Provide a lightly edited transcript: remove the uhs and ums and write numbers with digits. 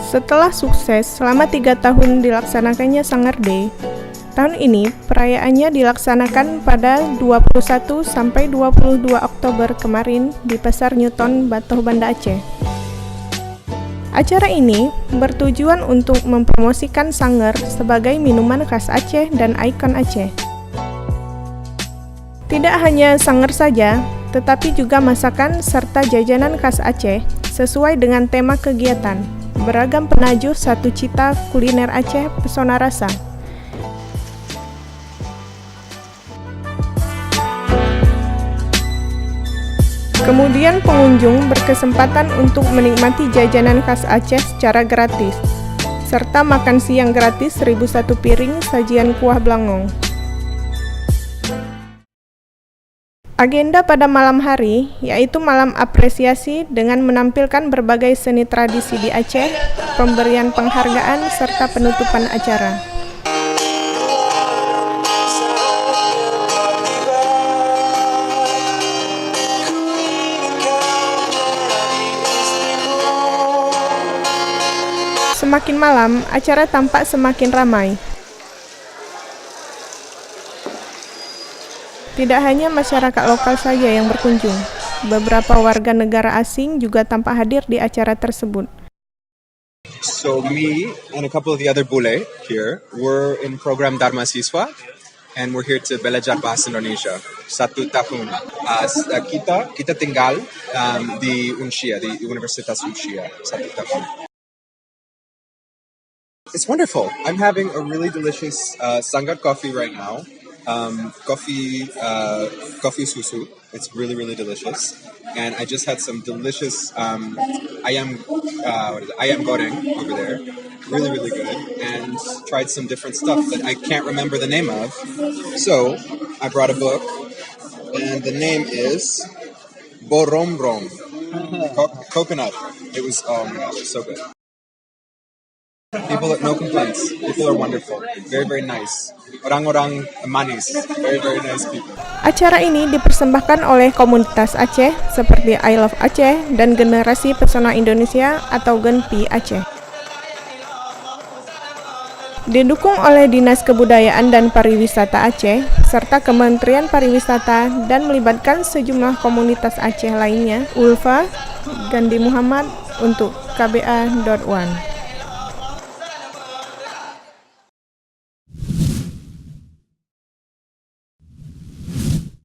Setelah sukses selama 3 tahun dilaksanakannya Sanggar Day, tahun ini perayaannya dilaksanakan pada 21 sampai 22 Oktober kemarin di Pasar Newton, Batoh, Banda Aceh. Acara ini bertujuan untuk mempromosikan sanggar sebagai minuman khas Aceh dan ikon Aceh. Tidak hanya sanggar saja, tetapi juga masakan serta jajanan khas Aceh sesuai dengan tema kegiatan. Beragam penajuh satu cita kuliner Aceh pesona rasa. Kemudian pengunjung berkesempatan untuk menikmati jajanan khas Aceh secara gratis, serta makan siang gratis 1.001 piring sajian kuah belangong. Agenda pada malam hari yaitu malam apresiasi dengan menampilkan berbagai seni tradisi di Aceh, pemberian penghargaan, serta penutupan acara. Semakin malam, acara tampak semakin ramai. Tidak hanya masyarakat lokal saja yang berkunjung, beberapa warga negara asing juga tampak hadir di acara tersebut. So me and a couple of the other bule here, we're in program Dharma Siswa, and we're here to belajar bahasa Indonesia 1 tahun. Kita tinggal di Unsia, di Universitas Unsia 1 tahun. It's wonderful. I'm having a really delicious Sanggar coffee right now. Coffee susu. It's really, really delicious. And I just had some delicious ayam goreng over there. Really, really good. And tried some different stuff that I can't remember the name of. So I brought a book, and the name is Boromrom. Coconut. It was so good. People, no complaints. People are wonderful. Very, very nice. Orang-orang manis. Very, very nice people. Acara ini dipersembahkan oleh komunitas Aceh seperti I Love Aceh dan Generasi Pesona Indonesia atau GENPI Aceh. Didukung oleh Dinas Kebudayaan dan Pariwisata Aceh serta Kementerian Pariwisata dan melibatkan sejumlah komunitas Aceh lainnya. Ulfa Gandhi Muhammad untuk KBA.1.